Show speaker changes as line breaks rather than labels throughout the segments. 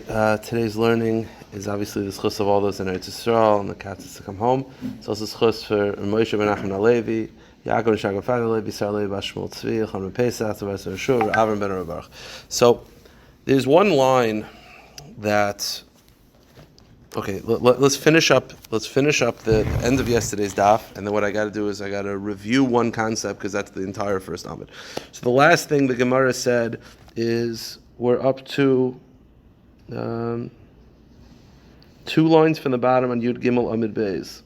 today's learning is obviously the schus of all those in Eretz Yisrael and the katzis to come home. It's also schus for Moshe ben Nachman Halevi, Yaakov and Shagam Fag Halevi, Sar Levi, Bashmul Tzvi, Chon ben Pesach, Tzavas Rashur, Avram ben Rabarach. So there's one line that. Okay, let's finish up. Let's finish up the end of yesterday's daf, and then what I got to do is I got to review one concept because that's the entire first Amud. So the last thing the Gemara said is we're up to 2 lines from the bottom on Yud Gimel Amud Beis.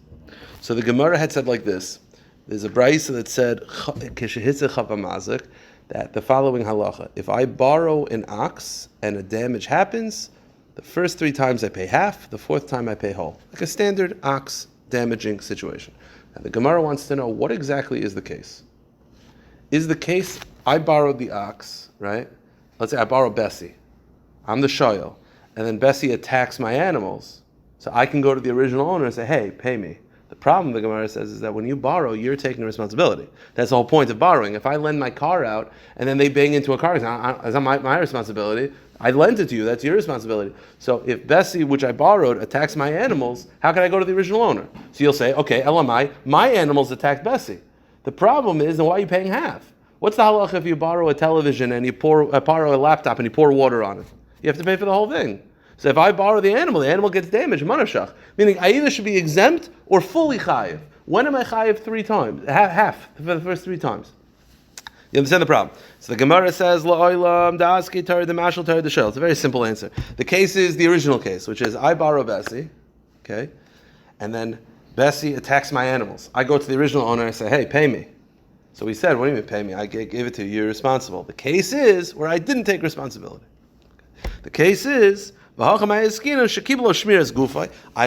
So the Gemara had said like this: there's a brayso that said that the following halacha: if I borrow an ox and a damage happens, the first 3 times I pay half, the 4th time I pay whole. Like a standard ox damaging situation. And the Gemara wants to know what exactly is the case. Is the case I borrowed the ox, right? Let's say I borrow Bessie. I'm the shoyel. And then Bessie attacks my animals. So I can go to the original owner and say, hey, pay me. The problem, the Gemara says, is that when you borrow, you're taking responsibility. That's the whole point of borrowing. If I lend my car out and then they bang into a car, it's not my responsibility. I lent it to you. That's your responsibility. So if Bessie, which I borrowed, attacks my animals, how can I go to the original owner? So you'll say, okay, LMI, my animals attacked Bessie. The problem is, then why are you paying half? What's the halach if you borrow a television and you borrow a laptop and you pour water on it? You have to pay for the whole thing. So if I borrow the animal gets damaged, manashach. Meaning I either should be exempt or fully chayiv. When am I chayiv 3 times? Half for the first 3 times. You understand the problem? So the Gemara says, La'olam, da'aski tar the mashal tar the shel. It's a very simple answer. The case is the original case, which is I borrow Bessie, okay, and then Bessie attacks my animals. I go to the original owner and I say, hey, pay me. So he said, what do you mean pay me? I gave it to you, you're responsible. The case is where I didn't take responsibility. The case is, I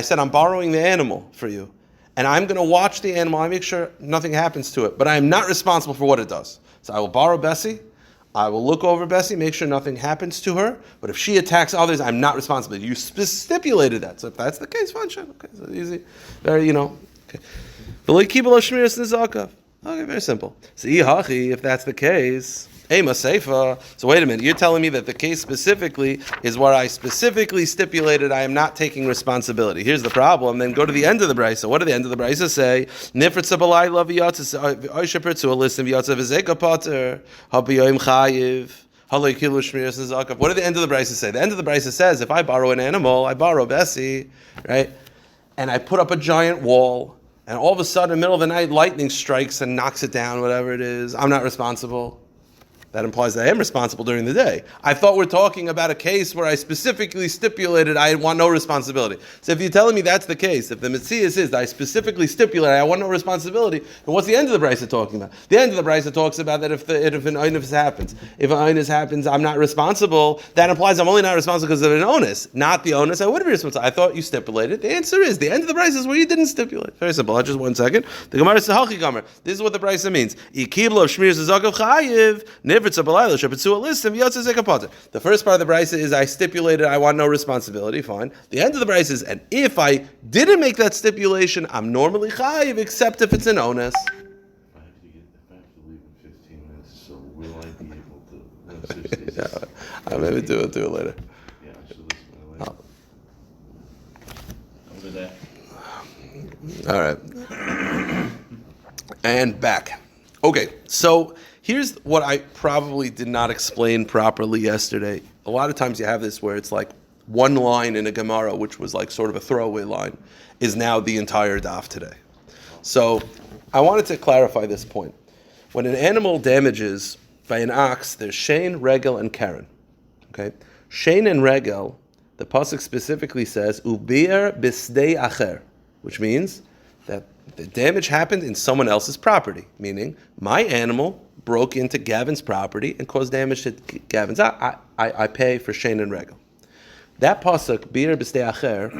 said, I'm borrowing the animal for you, and I'm going to watch the animal. I make sure nothing happens to it, but I am not responsible for what it does. So I will borrow Bessie, I will look over Bessie, make sure nothing happens to her, but if she attacks others, I'm not responsible. You stipulated that. So if that's the case, fine, sure. Okay, so easy. Very, okay. Okay, very simple. So if that's the case, so wait a minute, you're telling me that the case specifically is where I specifically stipulated I am not taking responsibility. Here's the problem. Then go to the end of the brayso. What do the end of the brayso say? What did the end of the brayso say? The end of the brayso says, if I borrow an animal, I borrow Bessie, right? And I put up a giant wall, and all of a sudden, in the middle of the night, lightning strikes and knocks it down, whatever it is. I'm not responsible. That implies that I am responsible during the day. I thought we're talking about a case where I specifically stipulated I want no responsibility. So if you're telling me that's the case, if the Metzias is that I specifically stipulated I want no responsibility, then what's the end of the brayso talking about? The end of the brayso talks about that if an onus happens, I'm not responsible. That implies I'm only not responsible because of an onus, not the onus. I would be responsible. I thought you stipulated. The answer is the end of the brayso is where you didn't stipulate. Very simple. Just 1 second. The Gemara says Hachi Gomer. This is what the brayso means. The first part of the brayso is I stipulated I want no responsibility. Fine. The end of the brayso is, and if I didn't make that stipulation, I'm normally chayiv, except if it's an onus.
If I have to leave in 15 minutes, so will I be able to?
I'll maybe do it later.
Yeah, I should listen to it later.
All right. And back. Okay, so here's what I probably did not explain properly yesterday. A lot of times you have this where it's like one line in a Gemara, which was like sort of a throwaway line, is now the entire daf today. So I wanted to clarify this point. When an animal damages by an ox, there's shein, regel, and keren. Okay, shein and regel, the pasuk specifically says ubir bisdei acher, which means that the damage happened in someone else's property, meaning my animal broke into Gavin's property and caused damage to Gavin's. I pay for shein and regel. That pasuk, bir b'stei acher,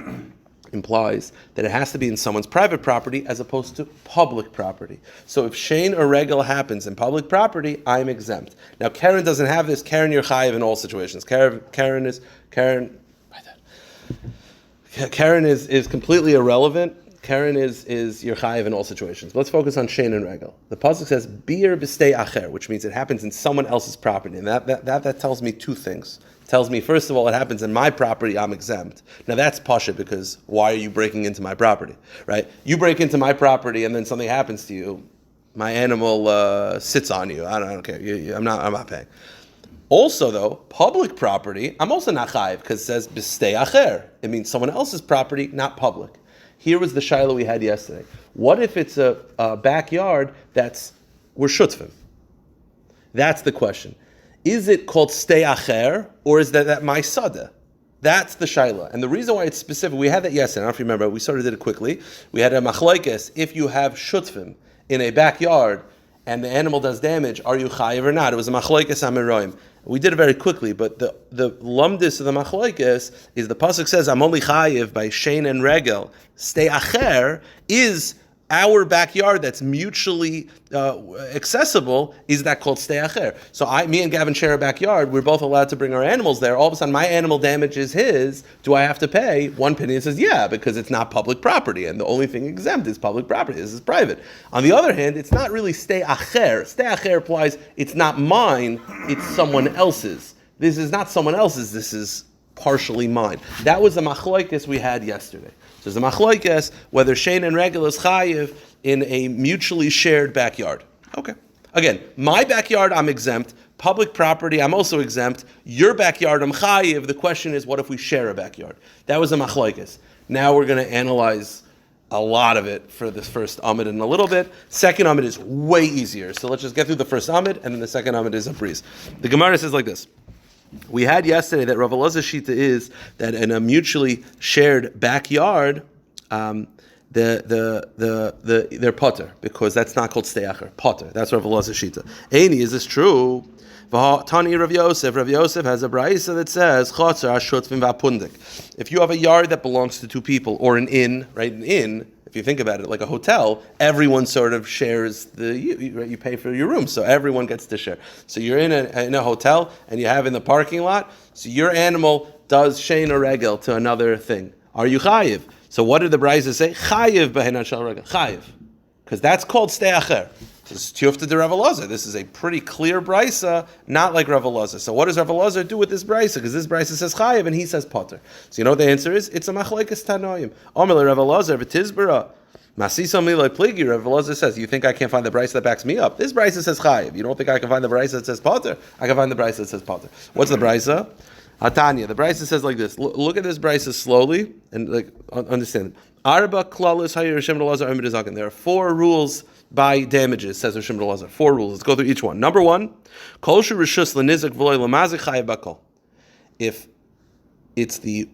implies that it has to be in someone's private property as opposed to public property. So if shein or regel happens in public property, I'm exempt. Now Karen doesn't have this. Karen, you're chayiv in all situations. Karen is completely irrelevant. Karen is your chayiv in all situations. Let's focus on shein and regel. The pasuk says bir b'stei acher, which means it happens in someone else's property, and that tells me 2 things. It tells me, first of all, it happens in my property, I'm exempt. Now that's pasha, because why are you breaking into my property, right? You break into my property and then something happens to you, my animal sits on you. I don't care. I'm not paying. Also, though, public property, I'm also not chayiv, because it says b'stei acher. It means someone else's property, not public. Here was the shiloh we had yesterday. What if it's a backyard we're shutfim? That's the question. Is it called stei acher, or is that my sada? That's the shiloh. And the reason why it's specific, we had that yesterday, I don't know if you remember, we sort of did it quickly. We had a machlokes, if you have shutfim in a backyard, and the animal does damage, are you chayiv or not? It was a machlokes amiroim. We did it very quickly, but the lumdis of the machlokes is the pasuk says, I'm only chayiv by shein and regel. Stei acher is our backyard that's mutually accessible. Is that called stei acher? So me and Gavin share a backyard. We're both allowed to bring our animals there. All of a sudden, my animal damages his. Do I have to pay? One opinion says, yeah, because it's not public property, and the only thing exempt is public property. This is private. On the other hand, it's not really stei acher. Stei acher implies it's not mine, it's someone else's. This is not someone else's, this is partially mine. That was the machlokes we had yesterday. So there's a machlokes whether shein and regel is chayiv in a mutually shared backyard. Okay. Again, my backyard I'm exempt. Public property I'm also exempt. Your backyard I'm chayiv. The question is, what if we share a backyard? That was a machlokes. Now we're going to analyze a lot of it for this first amud in a little bit. Second amud is way easier. So let's just get through the first amud, and then the second amud is a breeze. The Gemara says like this. We had yesterday that Rav Elazar's shita is that in a mutually shared backyard, they're potter, because that's not called stei acher. Potter. That's Rav Elazar's shita. Eini, is this true? Tani Rav Yosef. Rav Yosef has a brayisa that says chotzer hashutfim v'apundik. If you have a yard that belongs to two people, or an inn, right? An inn. If you think about it, like a hotel, everyone sort of shares you pay for your room, so everyone gets to share. So you're in a hotel, and you have in the parking lot, so your animal does shein or regel to another thing. Are you chayiv? So what did the brayza say? Chayiv b'henan shel regel. Chayiv. Because that's called stei acher. This is tiyufta de Rav Elazar. This is a pretty clear braysa, not like Rav Elazar. So what does Rav Elazar do with this braysa? Because this braysa says chayiv and he says potter. So you know what the answer is? It's a machlokes tanoim. Omer Rav Elazar v'tizbara. Masisa milay pligi. Rav Elazar says, you think I can't find the braysa that backs me up? This braysa says chayiv. You don't think I can find the braysa that says potter? I can find the braysa that says potter. What's the braysa? Hatanya. The braysa says like this. Look at this braysa slowly and understand it. Arba klalis hayir Hashem Elazar Omer Zaken. There are 4 rules by damages, says Hashem Elazar. 4 rules. Let's go through each one. Number 1, kol shu rishus l'nizik v'loy l'mazik chayiv bakol. If it's the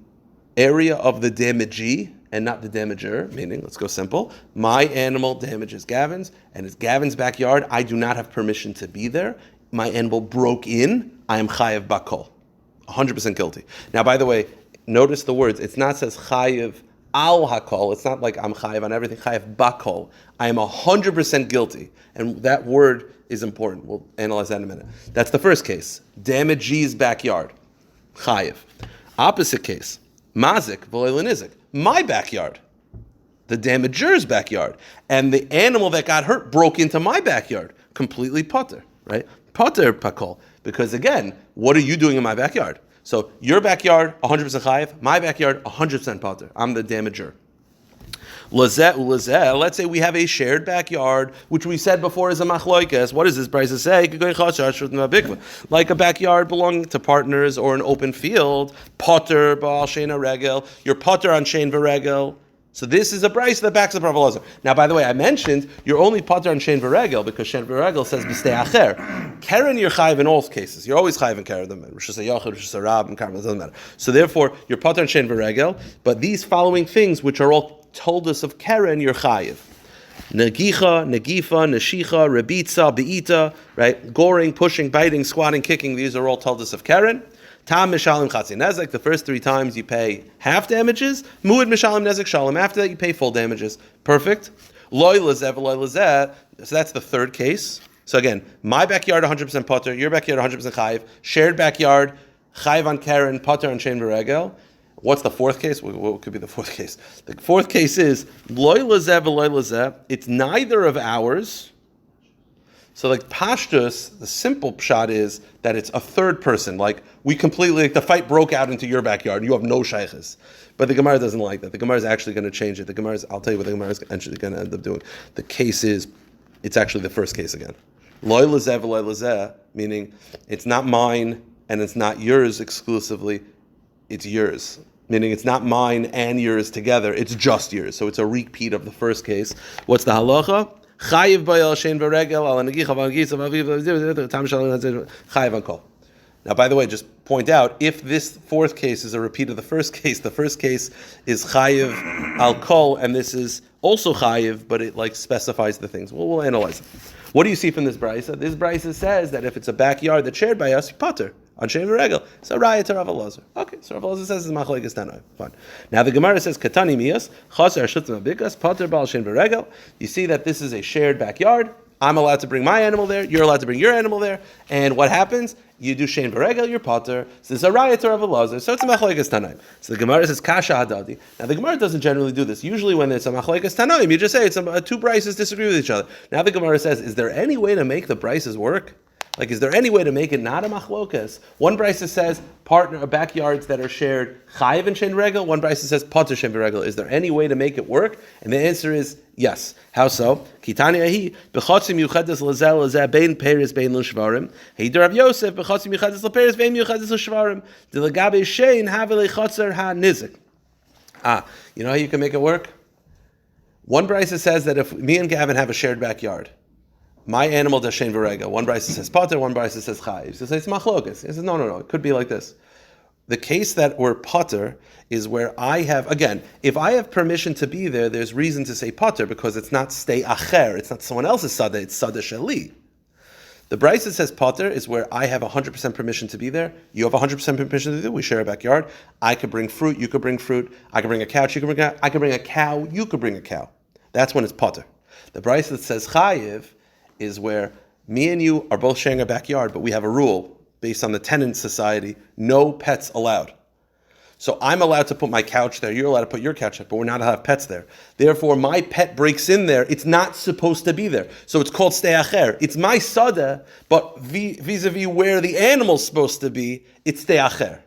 area of the damagee and not the damager, meaning, let's go simple, my animal damages Gavin's, and it's Gavin's backyard, I do not have permission to be there, my animal broke in, I am chayiv bakol. 100% guilty. Now, by the way, notice the words, it's not says chayiv al hakol, it's not like I'm chayiv on everything, chayiv bakol. I am 100% guilty. And that word is important. We'll analyze that in a minute. That's the first case. Damagee's backyard. Chayiv. Opposite case. Mazik v'loy l'nizik. My backyard. The damager's backyard. And the animal that got hurt broke into my backyard. Completely potter, right? Potter pakol. Because again, what are you doing in my backyard? So your backyard, 100% chayiv. My backyard, 100% potter. I'm the damager. Let's say we have a shared backyard, which we said before is a machlokes. What does this brayza say? Like a backyard belonging to partners or an open field. Potter ba'al shein regel. You're potter on shein v'regel. So this is a brayza that backs up Rav Elazar. Now, by the way, I mentioned you're only potter on shein v'regel because shein v'regel says b'stei acher. Keren you're chayiv in all cases. You're always chayiv in keren. Rosh Hashanah, Rosh Hashanah, and Karmel, doesn't matter. So therefore, you're potter on shein v'regel. But these following things, which are all told us of keren, you're chayiv. Nagicha, nagifa, nashicha, rebitza, beita, right? Goring, pushing, biting, squatting, kicking. These are all told us of keren. Tam mishalim chatzi nezek. The first 3 times you pay half damages. Muad mishalim nezek shalom. After that you pay full damages. Perfect. Loy lazeh v'loy lazeh. So that's the third case. So again, my backyard 100% potter, your backyard 100% chayiv. Shared backyard, chayiv on keren, potter on shein v'regel. What's the fourth case? What could be the fourth case? The fourth case is loy lazeh v'loy lazeh. It's neither of ours. So like pashtus, the simple pshat is that it's a third person. Like we completely, like the fight broke out into your backyard. You have no shaykhs. But the Gemara doesn't like that. The Gemara is actually going to change it. I'll tell you what the Gemara is actually going to end up doing. The case is, it's actually the first case again. Loy lezeh v'loy lezeh, meaning it's not mine and it's not yours exclusively, it's yours. Meaning it's not mine and yours together, it's just yours. So it's a repeat of the first case. What's the halacha? Chayiv bayal shein v'regel al negicha v'angis chayiv on kol. Now, by the way, just point out, if this fourth case is a repeat of the first case is chayiv al kol, and this is also chayiv, but it like specifies the things. Well, we'll analyze it. What do you see from this brisa? This brisa says that if it's a backyard that's shared by us, you potter on shein v'regel. So raya to Rav Elazar. Okay, so Rav Elazar says it's machlokes tanoi. Fine. Now the Gemara says katani miyas chaser shutzim abikas potter bal shein v'regel. You see that this is a shared backyard. I'm allowed to bring my animal there. You're allowed to bring your animal there. And what happens? You do shein v'regel, you're potter. So it's a raya to Rav Elazar. So it's a machlokes tanoi. So the Gemara says kasha hadadi. Now the Gemara doesn't generally do this. Usually when it's a machlokes tanoi, you just say it's two brises disagree with each other. Now the Gemara says, is there any way to make the brises work? Like, is there any way to make it not a machlokas? One brisa says backyards that are shared chayiv and shein regel. One brisa says potter shein regel. Is there any way to make it work? And the answer is yes. How so? Kitani ahi bechotzim yuchadas lazel lazeh bein peres bein l'shvarim. Heider Rav Yosef bechotzim yuchadas leperes bein yuchadas l'shvarim. De legabe shein have lechotzer ha nizik. You know how you can make it work? One brisa says that if me and Gavin have a shared backyard, my animal does shein v'regel. One brisa says potter, one brisa says chayiv. So it's machlokas. He says no. It could be like this. The case that we're potter is where I have, again, if I have permission to be there, there's reason to say potter because it's not stay acher. It's not someone else's sada. It's sada sheli. The brisa that says potter is where I have 100% permission to be there. You have 100% permission to be there. We share a backyard. I could bring fruit. You could bring fruit. I could bring a couch. You could bring a couch. I could bring a cow. You could bring a cow. That's when it's potter. The brisa that says chayiv is where me and you are both sharing a backyard, but we have a rule based on the tenant society, no pets allowed. So I'm allowed to put my couch there, you're allowed to put your couch there, but we're not allowed to have pets there. Therefore, my pet breaks in there, it's not supposed to be there. So it's called stei acher. It's my sada, but vis-a-vis where the animal's supposed to be, it's stei acher.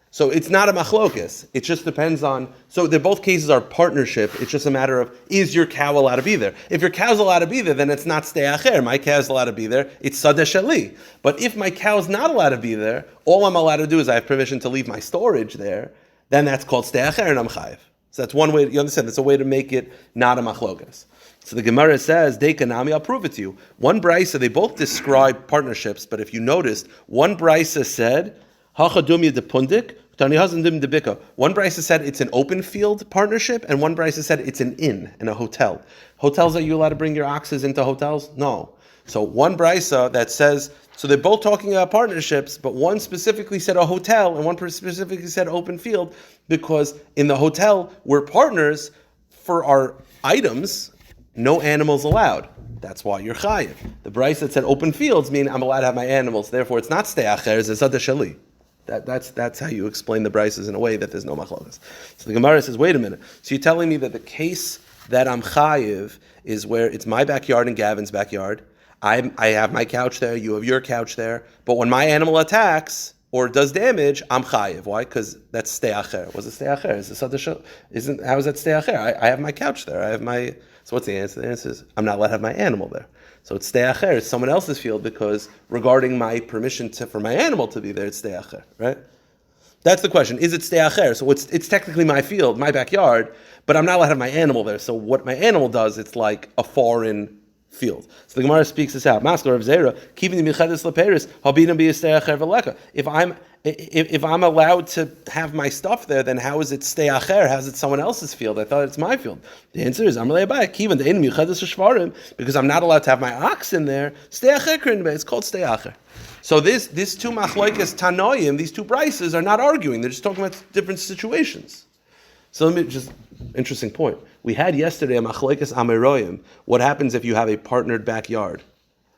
So it's not a machlokes. It just depends on, so both cases are partnership. It's just a matter of, is your cow allowed to be there? If your cow's allowed to be there, then it's not stei acher. My cow's allowed to be there. It's sadeh sheli. But if my cow's not allowed to be there, all I'm allowed to do is I have permission to leave my storage there, then that's called stei acher and I'm chayiv. So that's one way, you understand, that's a way to make it not a machlokes. So the Gemara says, Dekanami, I'll prove it to you. One brisa, they both describe partnerships, but if you noticed, one brisa said, Hachadumya de pundik, one brisa said it's an open field partnership, and one brisa said it's an inn and a hotel. Hotels, are you allowed to bring your oxes into hotels? No. So one brisa that says, so they're both talking about partnerships, but one specifically said a hotel and one specifically said open field, because in the hotel, we're partners for our items, no animals allowed. That's why you're chayiv. The brisa that said open fields mean I'm allowed to have my animals, therefore it's not stei acher, it's sadeh sheli. That's how you explain the brises in a way that there's no machlokes. So the Gemara says, wait a minute. So you're telling me that the case that I'm chayiv is where it's my backyard and Gavin's backyard. I have my couch there, you have your couch there. But when my animal attacks or does damage, I'm chayiv. Why? Because that's stei acher. What's a stei acher? How is that stei acher? I have my couch there. So what's the answer? The answer is I'm not allowed to have my animal there. So it's stei acher, it's someone else's field, because regarding my permission for my animal to be there, it's stei acher, right? That's the question. Is it stei acher? So it's technically my field, my backyard, but I'm not allowed to have my animal there. So what my animal does, it's like a foreign field. So the Gemara speaks this out. Maskor of Zera, keeping the michadis leperis, habinam be a stei acher v'leka. If I'm allowed to have my stuff there, then how is it stei acher? How is it someone else's field? I thought it's my field. The answer is because I'm not allowed to have my ox in there. Stei acher, it's called stei acher. So this two machlokes tanoim, these two brises are not arguing. They're just talking about different situations. So let me just interesting point. We had yesterday a machlokes ameroyim. What happens if you have a partnered backyard?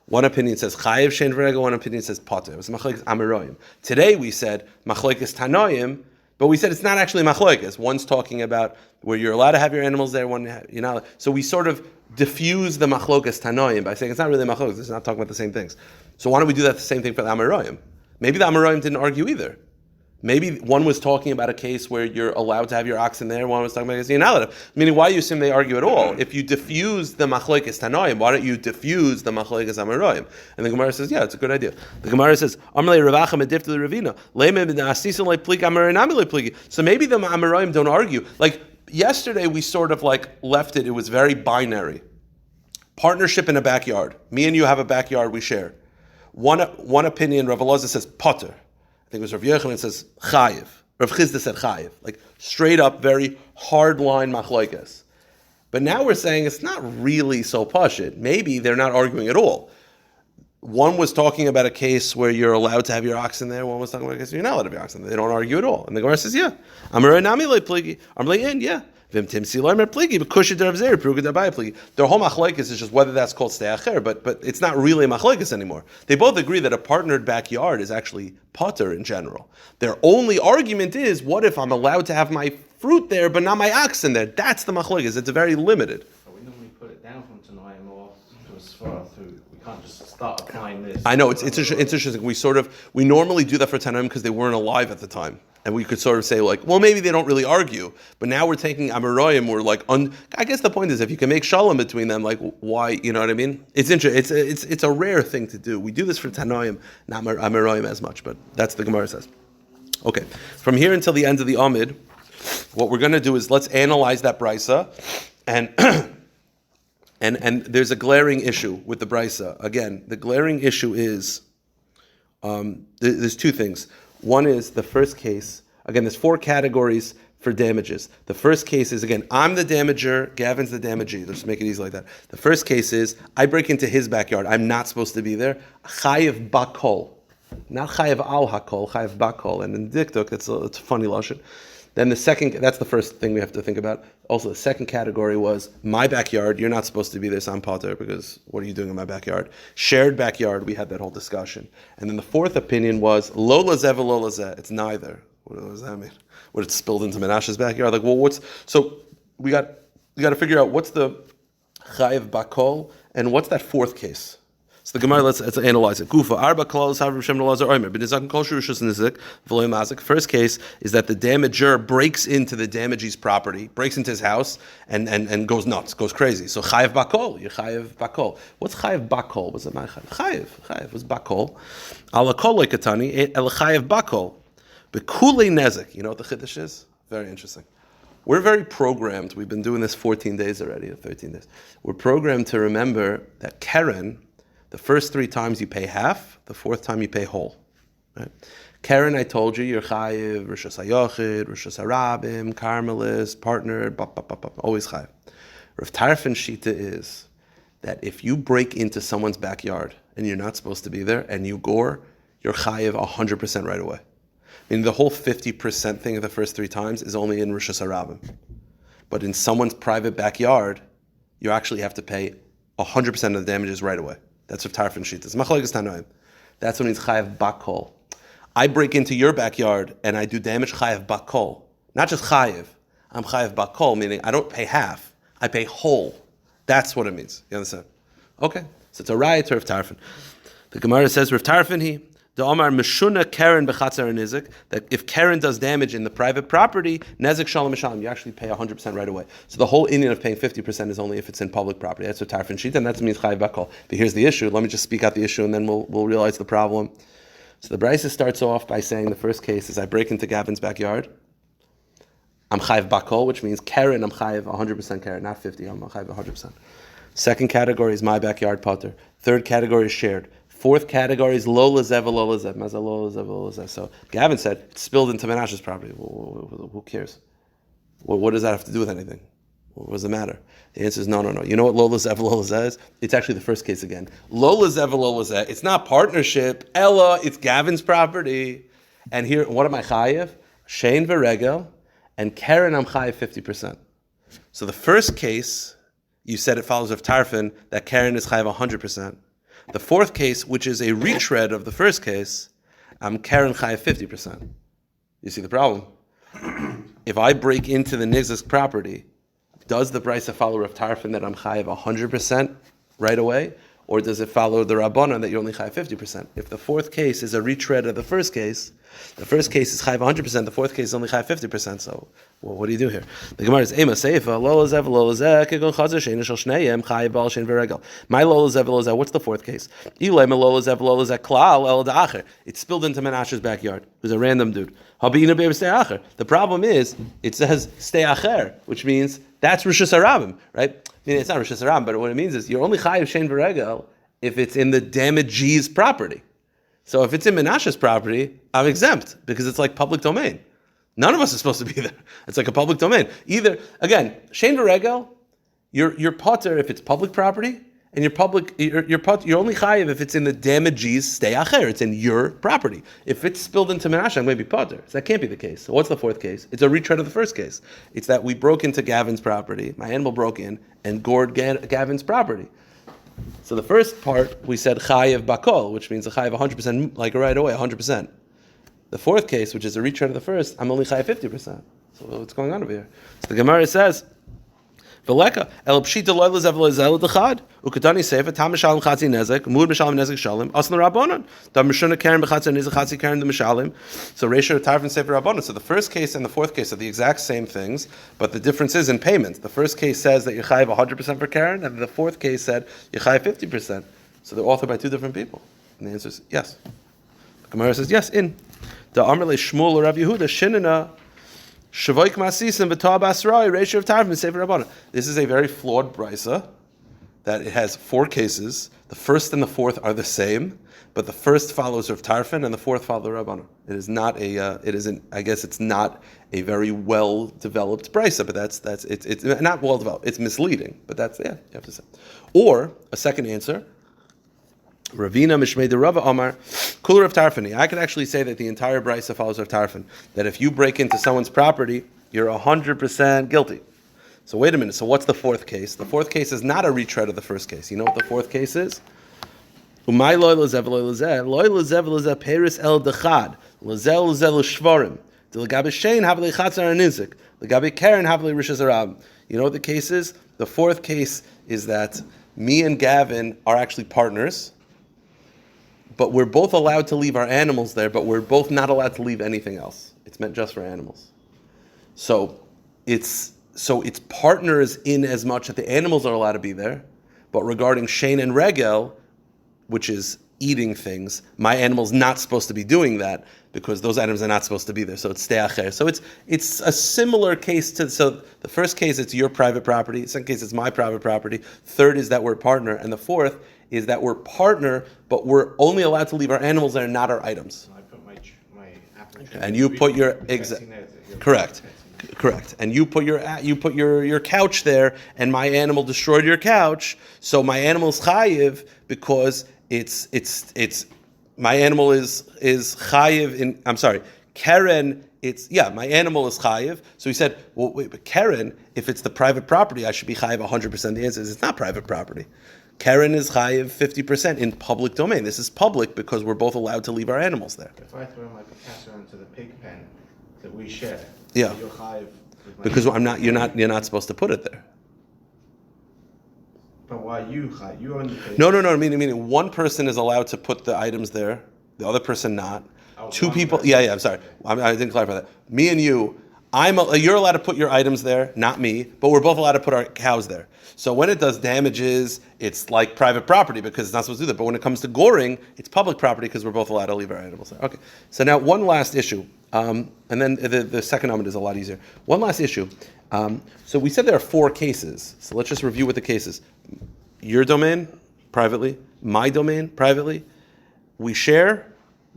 One opinion says chayiv shein v'regel, one opinion says potter. It was machlokes ameroyim. Today we said machlokes tanoim. But we said it's not actually machloekes. One's talking about where you're allowed to have your animals there, you're not. So we sort of diffuse the machloekes tanoim by saying it's not really machloekes. It's not talking about the same things. So why don't we do that the same thing for the Amoraim? Maybe the Amoraim didn't argue either. Maybe one was talking about a case where you're allowed to have your oxen there, one was talking about a case you're not allowed to. Meaning, why do you assume they argue at all? If you diffuse the machlokes tanoim, why don't you diffuse the machlokes amoraim? And the Gemara says, yeah, it's a good idea. The Gemara says, so maybe the amoraim don't argue. Like, yesterday we sort of like left it was very binary. Partnership in a backyard. Me and you have a backyard we share. One opinion, Rav Elazar says, potter. I think it was Rav Yochanan says chayiv. Rav Chizda said chayiv, like straight up, very hard line machlokes. But now we're saying it's not really so pashut. Maybe they're not arguing at all. One was talking about a case where you're allowed to have your oxen there. One was talking about a case where you're not allowed to have your oxen there. They don't argue at all. And the Gemara says, yeah, Amarei nami le pligi. Amarei in, yeah. Their whole machlokes is just whether that's called steacher, but it's not really a machlokes anymore. They both agree that a partnered backyard is actually potter in general. Their only argument is, what if I'm allowed to have my fruit there, but not my oxen there? That's the machlokes. It's very limited.
But we normally put it down from Tanoim or to a Sfara through. We can't just start applying this.
I know, it's interesting. We normally do that for Tanoim because they weren't alive at the time. And we could sort of say like, well, maybe they don't really argue, but now we're taking Amoraim. We're like, I guess the point is, if you can make shalom between them, like, why? You know what I mean? It's interesting. It's a rare thing to do. We do this for Tanoim, not Amoraim as much, but that's the Gemara says. Okay, from here until the end of the Amid, what we're going to do is let's analyze that brisa, and and there's a glaring issue with the brisa. Again, the glaring issue is there's two things. One is the first case. Again, there's four categories for damages. The first case is, again, I'm the damager, Gavin's the damagee. Let's make it easy like that. The first case is, I break into his backyard. I'm not supposed to be there. Chayiv bakol. Not chayiv al hakol, chayiv bakol. And in diktuk, it's a funny lashon. Then the second, that's the first thing we have to think about. Also, the second category was my backyard. You're not supposed to be there, so I'm potter, because what are you doing in my backyard? Shared backyard, we had that whole discussion. And then the fourth opinion was lo lazeh v'lo lazeh. It's neither. What does that mean? What, it's spilled into Menashe's backyard? Like, well, so we got to figure out what's the chayiv bakol and what's that fourth case. So the Gemara, let's analyze it. Gufa arba klaus havrim shem lazar oimer. B'nizak kol shurushus nizik v'loy mazik. First case is that the damager breaks into the damagee's property, breaks into his house, and goes nuts, goes crazy. So chayiv bakol, you chayiv bakol. What's chayiv bakol? What's it my chayiv? Chayiv was bakol. Ala kol lekatani el chayiv bakol. Bekule nezik. You know what the chiddush is? Very interesting. We're very programmed. We've been doing this 14 days already, or 13 days. We're programmed to remember that Keren, the first 3 times you pay half, the 4th time you pay whole. Right? Karen, I told you, you're chayiv, rishos hayochid, rishos harabim, carmelist, partner, always chayiv. Rav Tarfon shita is that if you break into someone's backyard and you're not supposed to be there and you gore, you're chayiv 100% right away. I mean, the whole 50% thing of the first 3 times is only in rishos harabim. But in someone's private backyard, you actually have to pay 100% of the damages right away. That's Rav Tarfon shita. It's machlokes tanoim. That's when it's chayiv bakol. I break into your backyard and I do damage chayiv bakol. Not just chayiv. I'm chayiv bakol, meaning I don't pay half. I pay whole. That's what it means. You understand? Okay. So it's a riot to Rav Tarfon. The Gemara says, Rav Tarfon the Omar Meshuna Karen Bechatzar Nizik, that if Karen does damage in the private property, Nezik Shalom Shalom, you actually pay 100% right away. So the whole Indian of paying 50% is only if it's in public property. That's what Tarfon Shita, and that means Chayiv Bakol. But here's the issue. Let me just speak out the issue, and then we'll realize the problem. So the Brisa starts off by saying the first case is I break into Gavin's backyard. I'm Chayiv Bakol, which means Karen, I'm Chayiv 100% Karen, not 50, I'm Chayiv 100%. Second category is my backyard potter. Third category is shared. Fourth category is lo lazev, lo lazev, mazal lo lazev, lo lazev. So Gavin said it's spilled into Menashe's property. Who cares? What does that have to do with anything? What does it matter? The answer is no. You know what lo lazev, lo lazev is? It's actually the first case again. Lo lazev, lo lazev. It's not partnership. Ella, it's Gavin's property. And here, what am I chayiv? Shein v'regel, and Karen I'm chayiv 50%. So the first case, you said it follows of Tarfon that Karen is chayiv 100%. The fourth case, which is a retread of the first case, Karen chayiv 50%. You see the problem? if I break into the Nizik's property, does the Brisa follow Rav Tarfon that I'm chayiv 100% right away? Or does it follow the Rabbanan that you're only chayiv 50%? If the fourth case is a retread of the first case is chayiv 100%, the fourth case is only chayiv 50%. So, well, what do you do here? The Gemara is Ema Seifa, Lo Lezev, Lo Lezeh, Kegon Chazer, Shein Shel Shneim, Chayiv Bal Shein V'Regel. My Lo Lezev, Lo Lezeh, what's the fourth case? Ilay Lo Lezev, Lo Lezeh, Klal, El Da'acher. It spilled into Menashe's backyard. It was a random dude. Habina Be'er Stei Acher. The problem is, it says Stei Acher, which means that's Rishus HaRabim, right? I mean, it's not Rishus HaRabim, but what it means is you're only Chayiv Shein V'Regel if it's in the damagee's property. So if it's in Menashe's property, I'm exempt because it's like public domain. None of us is supposed to be there. It's like a public domain. Either, again, Shein V'Regel, you're potter if it's public property, and you're only chayiv if it's in the damagee's stay acher. It's in your property. If it's spilled into Menashe, I'm going to be potter. So that can't be the case. So what's the fourth case? It's a retread of the first case. It's that we broke into Gavin's property. My animal broke in and gored Gavin's property. So the first part, we said chayiv bakol, which means a chayiv 100%, like right away, 100%. The fourth case, which is a retread of the first, I'm only chayiv 50%. So what's going on over here? So the Gemara says, V'leka el pshita loy lezev lezel dechad ukadani sefer tam mishalim chatzi nezek mud mishalim nezek shalim asna rabbanon da mishuna karen b'chatzi nezek chatzi karen the mishalim. So ratio tarfin sefer rabbanon. So the first case and the fourth case are the exact same things, but the difference is in payment. The first case says that you chayiv 100% for karen, and the fourth case said you chayiv 50%. So they're authored by two different people. And the answer is yes. The Gemara says yes. In the Amr le Shmuel or Rav Yehuda shinana. Shavoik Masisim B'Tav Basrai ratio of Tarfin Sefer Rabbana. This is a very flawed brisa that it has four cases. The first and the fourth are the same, but the first follows Rav Tarfin and the fourth follows Rabbana. It is not a. It isn't. I guess it's not a very well developed brisa, but it's not well developed. It's misleading, but that's you have to say. Or a second answer. Ravina Mishmei de Rava Omar, Kul Rav Tarfani. I could actually say that the entire brisa follows Rav Tarfan. That if you break into someone's property, you're 100% guilty. So wait a minute. So what's the fourth case? The fourth case is not a retread of the first case. You know what the fourth case is? Umay loy lezev loy lezev loy lezev lezev peris el dechad lezel lezel shvarim delagabe shein havle chatzar anizik legabe karen havle rishas arab. You know what the case is? The fourth case is that me and Gavin are actually partners. But we're both allowed to leave our animals there, but we're both not allowed to leave anything else. It's meant just for animals. So it's partners in as much that the animals are allowed to be there, but regarding Shein and Regel, which is eating things, my animal's not supposed to be doing that because those items are not supposed to be there. So it's steacher. So it's a similar case to, so the first case it's your private property, the second case it's my private property, third is that we're partner, and the fourth is that we're partner, but we're only allowed to leave our animals there, not our items.
So I put my application.
And you put your correct. And you put your couch there, and my animal destroyed your couch. So my animal's chayiv because it's my animal is chayiv in. I'm sorry, Karen. My animal is chayiv. So he said, well, wait, but Karen, if it's the private property, I should be chayiv 100%. The answer is it's not private property. Karen is chayiv 50% in public domain. This is public because we're both allowed to leave our animals there.
If I throw my Picasso into the pig pen that we share,
yeah,
you're chayiv.
Because you're not supposed to put it there.
But why you chayiv? You own the pig.
No. I mean, one person is allowed to put the items there, the other person not. Two people. Person. Yeah. I'm sorry. I didn't clarify that. Me and you. You're allowed to put your items there, not me, but we're both allowed to put our cows there. So when it does damages, it's like private property because it's not supposed to do that. But when it comes to goring, it's public property because we're both allowed to leave our animals there. Okay. So now one last issue, and then the second element is a lot easier. One last issue. So we said there are four cases. So let's just review what the cases. Your domain, privately. My domain, privately. We share.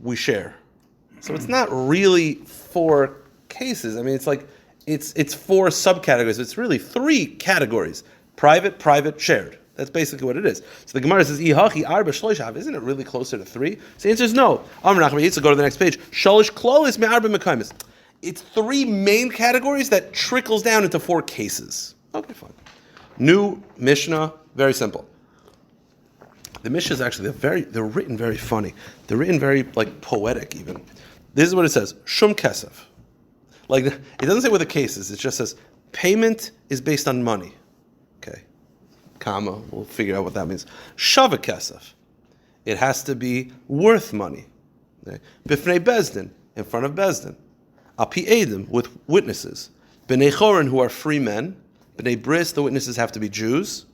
So it's not really four cases. I mean, it's like it's four subcategories. It's really three categories: private, shared. That's basically what it is. So the Gemara says, "Ihachi arba shloishav." Isn't it really closer to three? So the answer is no. Amar Nachman Yitzchak, go to the next page. Shalish klolis me'arba mekaymis. It's three main categories that trickles down into four cases. Okay, fine. New Mishnah, very simple. The Mishnah is actually they're written very funny. They're written very like poetic even. This is what it says: Shum kesef. Like, it doesn't say what the case is. It just says payment is based on money. Okay. Comma. We'll figure out what that means. Shava kesef. It has to be worth money. Bifnei bezdin, in front of bezdin. Al pi edim, with witnesses. B'nei chorin, who are free men. B'nei bris, the witnesses have to be Jews.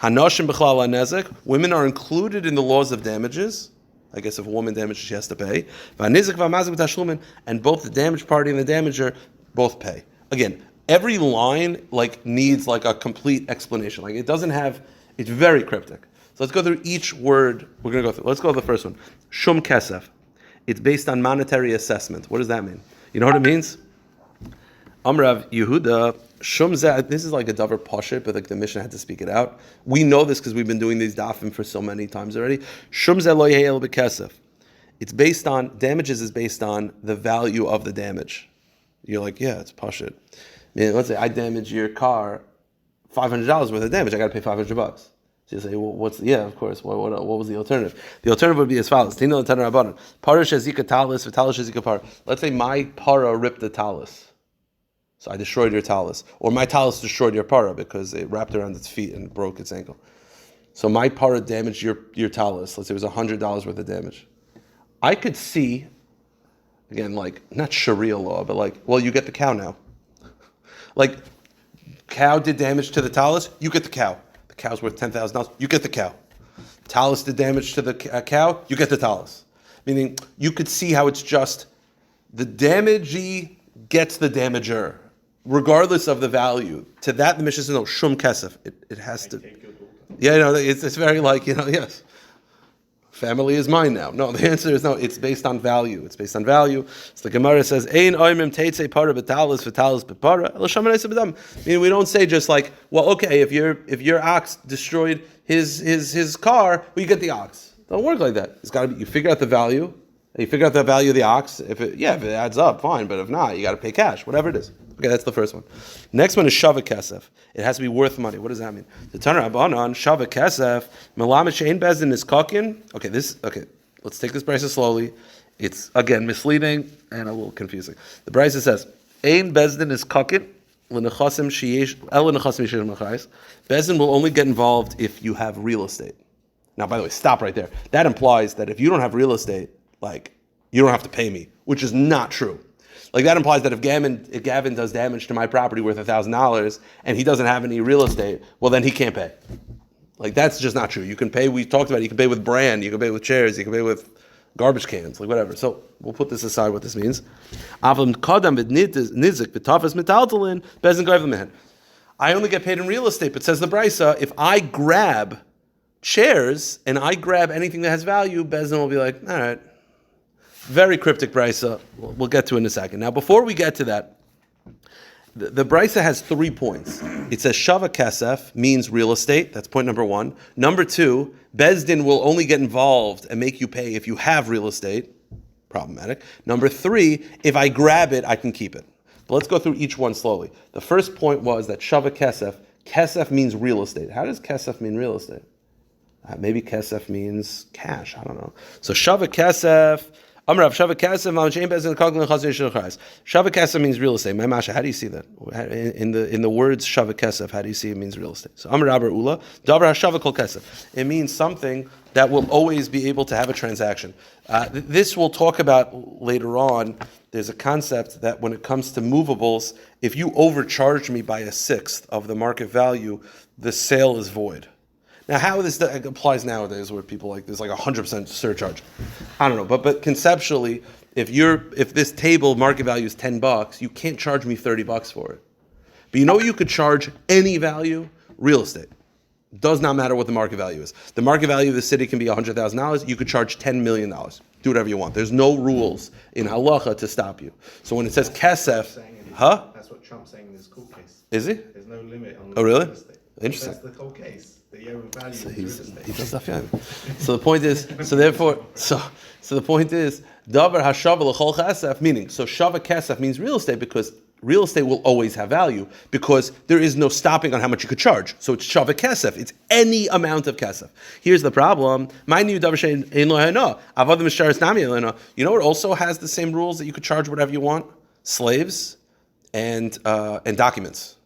Hanoshim b'chlal hanezek, women are included in the laws of damages. I guess if a woman damages, she has to pay. V'hanizik v'hamazik b'tashlumin, and both the damaged party and the damager both pay. Again, every line needs a complete explanation. It doesn't have. It's very cryptic. So let's go through each word we're going to go through. Let's go to the first one. Shum kesef. It's based on monetary assessment. What does that mean? You know what it means? Amrav Yehuda. Shumzeh, this is like a davar pashut, but the Mishnah had to speak it out. We know this because we've been doing these dafim for so many times already. Shumzeh lo yehel b'kesef. It's based on, damages is based on the value of the damage. You're like, yeah, it's pashut. Let's say I damage your car, $500 worth of damage, I got to pay $500. So you say, well, of course, what was the alternative? The alternative would be as follows. Let's say my para ripped the talis. So I destroyed your talis. Or my talis destroyed your para because it wrapped around its feet and broke its ankle. So my para damaged your talis. Let's say it was $100 worth of damage. I could see, again, not Sharia law, but you get the cow now. Cow did damage to the talis, you get the cow. The cow's worth $10,000, you get the cow. Talis did damage to the cow, you get the talis. Meaning, you could see how it's just the damagee gets the damager, regardless of the value. To that, the Mishnah says, no, shum kesef. It has to. Yeah, it's very yes. Family is mine now. No, the answer is no. It's based on value. It's based on value. So the Gemara says, "Ein oimim teitze para betalis v'talis bepara." Meaning, we don't say just okay, if your ox destroyed his car, well, you get the ox. Don't work like that. It's got to be. You figure out the value. You figure out the value of the ox. If it adds up, fine. But if not, you got to pay cash, whatever it is. Okay, that's the first one. Next one is shava kesef. It has to be worth money. What does that mean? The Tanur Rabbanan shava kesef melamed she'ein bezdin is kakin. Okay, let's take this brisa slowly. It's again misleading and a little confusing. The brisa says ein bezdin is kakin l'nechasim sheyesh el l'nechasim sheyesh machais. Bezdin will only get involved if you have real estate. Now, by the way, stop right there. That implies that if you don't have real estate, you don't have to pay me, which is not true. That implies that if Gavin does damage to my property worth $1,000 and he doesn't have any real estate, well, then he can't pay. That's just not true. You can pay, we talked about it, you can pay with brand, you can pay with chairs, you can pay with garbage cans, whatever. So we'll put this aside, what this means. I only get paid in real estate, but says the Brisa, if I grab chairs and I grab anything that has value, Bezdin will be like, all right. Very cryptic brisa. We'll get to it in a second. Now, before we get to that, the brisa has 3 points. It says shava kesef means real estate. That's point number 1. Number 2, Bezdin will only get involved and make you pay if you have real estate. Problematic. Number 3, if I grab it, I can keep it. But let's go through each one slowly. The first point was that shava kesef means real estate. How does kesef mean real estate? Maybe kesef means cash. I don't know. So shava kesef. Amrav Shava Kesef Shava Kesef means real estate. Masha, how do you see that? In the words Shava Kesef, how do you see it means real estate? So Amrav Ula, Davar Shava Kol Kesef. It means something that will always be able to have a transaction. This we'll talk about later on. There's a concept that when it comes to movables, if you overcharge me by 1/6 of the market value, the sale is void. Now, how this applies nowadays, where people there's 100% surcharge, I don't know, but conceptually, if this table market value is $10, you can't charge me $30 for it. But you know what you could charge any value? Real estate. Does not matter what the market value is. The market value of the city can be $100,000. You could charge $10 million. Do whatever you want. There's no rules in halacha to stop you. So when it says kesef,
That's what Trump's saying in his court case.
Is he?
There's no limit on
really?
real estate.
Interesting.
That's the whole case. The overvalue
So
real estate.
he does Daf Yomi. So the point is, so the point is, davar hashava l'chol chesef, meaning, so shava kesef means real estate because real estate will always have value because there is no stopping on how much you could charge. So it's shava kesef. It's any amount of kesef. Here's the problem. You know what also has the same rules that you could charge whatever you want? Slaves. and documents.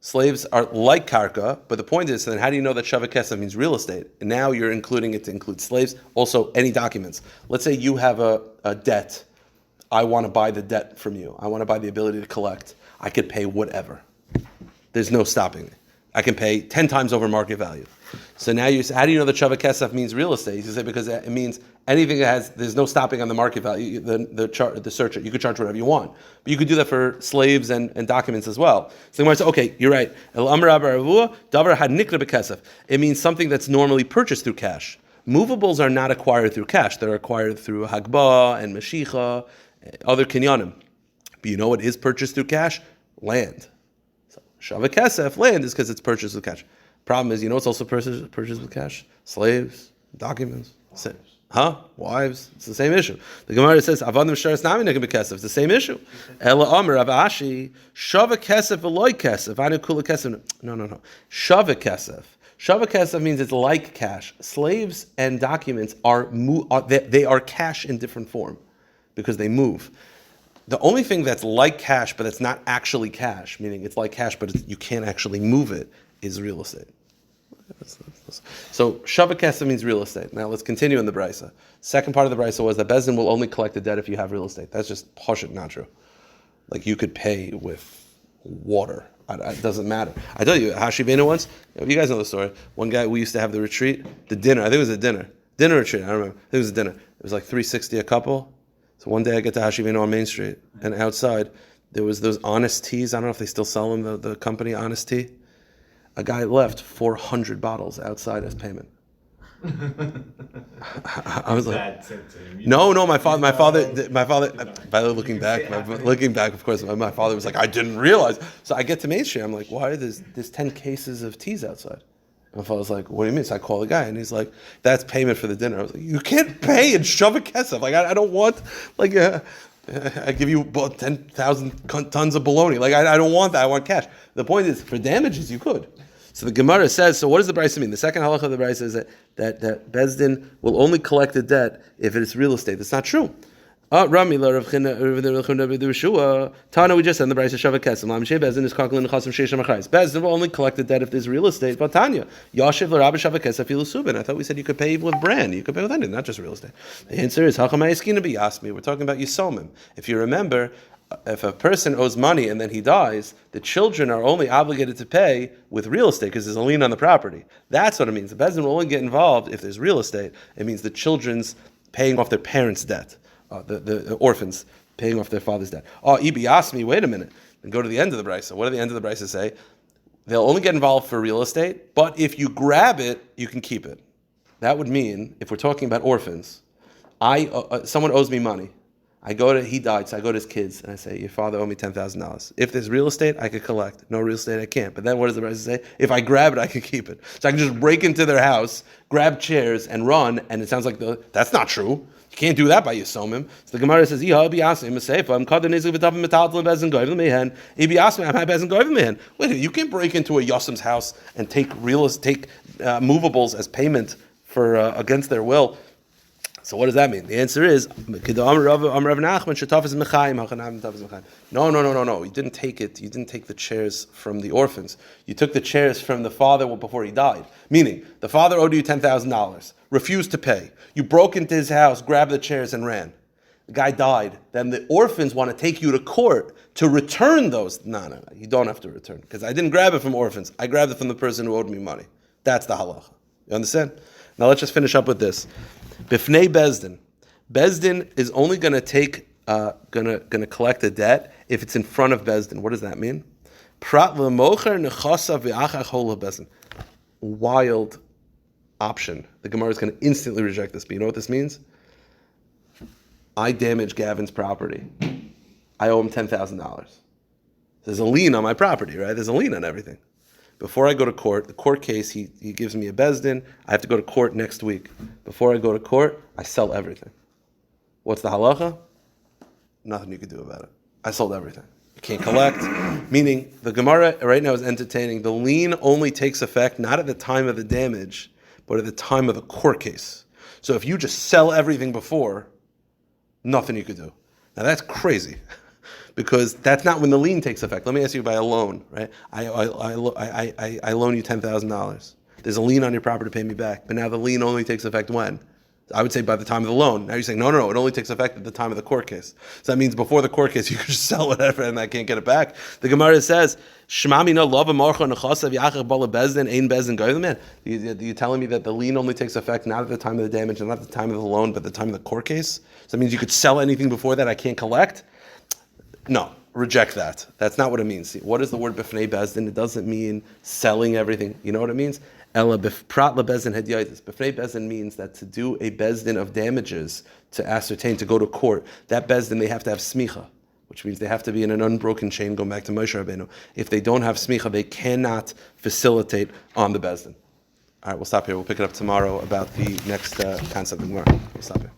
Slaves are like karka, but the point is, then how do you know that shava kesef means real estate? And now you're including it to include slaves, also any documents. Let's say you have a debt. I want to buy the debt from you. I want to buy the ability to collect. I could pay whatever. There's no stopping me. I can pay 10 times over market value. So now you say, how do you know that shava kesef means real estate? You say because it means anything that has, there's no stopping on the market value, the searcher. You could charge whatever you want. But you could do that for slaves and documents as well. So you might say, okay, you're right. It means something that's normally purchased through cash. Movables are not acquired through cash. They're acquired through hagbah and mashicha, other kinyanim. But you know what is purchased through cash? Land. So shava kesef, land, is because it's purchased with cash. Problem is, you know what's also purchased with cash? Slaves, documents. Wives. It's the same issue. The Gemara says, "Avadim sharas nami nekam bekesef." It's the same issue. Ela Amar Rav Ashi shava kesef v'loy kesef anu kula kesef. No. Shava kesef. Shava kesef means it's like cash. Slaves and documents they are cash in different form because they move. The only thing that's like cash, but it's not actually cash, meaning it's like cash, but you can't actually move it, is real estate. So shava kesef means real estate. Now let's continue in the brisa. Second part of the brisa was that Bezdin will only collect the debt if you have real estate. That's just pashut, not true. Like you could pay with water. It doesn't matter. I tell you, Hashivena once, you guys know the story. One guy, we used to have the retreat, the dinner. I think it was a dinner retreat. I don't remember. I think it was a dinner. It was like $360 a couple. So one day I get to Hashivena on Main Street, and outside there was those Honest Teas. I don't know if they still sell them. The company Honest Tea. A guy left 400 bottles outside as payment. I was like, no. My father. By looking back, of course, my father was like, I didn't realize. So I get to Main Street. I'm like, why are there's 10 cases of teas outside? My father was like, what do you mean? So I call the guy, and he's like, that's payment for the dinner. I was like, you can't pay and shove a kesef. Like I don't want like. I give you 10,000 tons of bologna. Like I don't want that. I want cash. The point is, for damages, you could. So the Gemara says. So what does the brisa mean? The second halacha of the brisa is that Bezdin will only collect the debt if it is real estate. That's not true. Rami la Rav China Tana. We just said in the brisa shava kesem. Bezdin is kalkulin nechasim sheisham achayis. Bezdin will only collect the debt if there's real estate. But Tanya Yashiv la Rabbi shava kesef ilusubin. I thought we said you could pay with brand. You could pay with anything, not just real estate. The answer is hachamay eskina biyasmi. We're talking about yisomim. If you remember, if a person owes money and then he dies, the children are only obligated to pay with real estate because there's a lien on the property. That's what it means. The Bezdin will only get involved if there's real estate. It means the children's paying off their parents' debt. The orphans paying off their father's debt. Ibi asked me, wait a minute, and go to the end of the brisa. What do the end of the brisa say? They'll only get involved for real estate, but if you grab it, you can keep it. That would mean, if we're talking about orphans, someone owes me money. He died, so I go to his kids, and I say, your father owed me $10,000. If there's real estate, I could collect. No real estate, I can't. But then what does the rest say? If I grab it, I can keep it. So I can just break into their house, grab chairs, and run, and it sounds like that's not true. You can't do that by Yisomim. So the Gemara says, wait, you can't break into a Yosem's house and take movables as payment for against their will. So what does that mean? The answer is, no. You didn't take it. You didn't take the chairs from the orphans. You took the chairs from the father before he died. Meaning, the father owed you $10,000, refused to pay. You broke into his house, grabbed the chairs, and ran. The guy died. Then the orphans want to take you to court to return those. No. You don't have to return. Because I didn't grab it from orphans. I grabbed it from the person who owed me money. That's the halacha. You understand? Now let's just finish up with this. Bifnei Bezdin. Bezdin is only going to take, going to collect a debt if it's in front of Bezdin. What does that mean? Prat v'mocher nechasa v'achach hola Bezdin. Wild option. The Gemara is going to instantly reject this. But you know what this means? I damaged Gavin's property. I owe him $10,000. There's a lien on my property, right? There's a lien on everything. Before I go to court, the court case, he gives me a Bezdin. I have to go to court next week. Before I go to court, I sell everything. What's the halacha? Nothing you can do about it. I sold everything. You can't collect. Meaning, the Gemara right now is entertaining. The lien only takes effect not at the time of the damage, but at the time of the court case. So if you just sell everything before, nothing you could do. Now that's crazy. because that's not when the lien takes effect. Let me ask you by a loan, right? I loan you $10,000. There's a lien on your property to pay me back, but now the lien only takes effect when? I would say by the time of the loan. Now you're saying, no, it only takes effect at the time of the court case. So that means before the court case, you can just sell whatever and I can't get it back. The Gemara says, Shmami no lava marcha nechasav yachach bala bezdin ein bezdin goyim. Man, you're telling me that the lien only takes effect not at the time of the damage and not at the time of the loan, but at the time of the court case? So that means you could sell anything before that I can't collect? No. Reject that. That's not what it means. See, what is the word b'fnei bezdin? It doesn't mean selling everything. You know what it means? Ela b'prat lebezdin hediyaitis. B'fnei bezdin means that to do a bezdin of damages, to ascertain, to go to court, that bezdin, they have to have smicha, which means they have to be in an unbroken chain going back to Moshe Rabbeinu. If they don't have smicha, they cannot facilitate on the bezdin. All right, we'll stop here. We'll pick it up tomorrow about the next concept of Gemara. We'll stop here.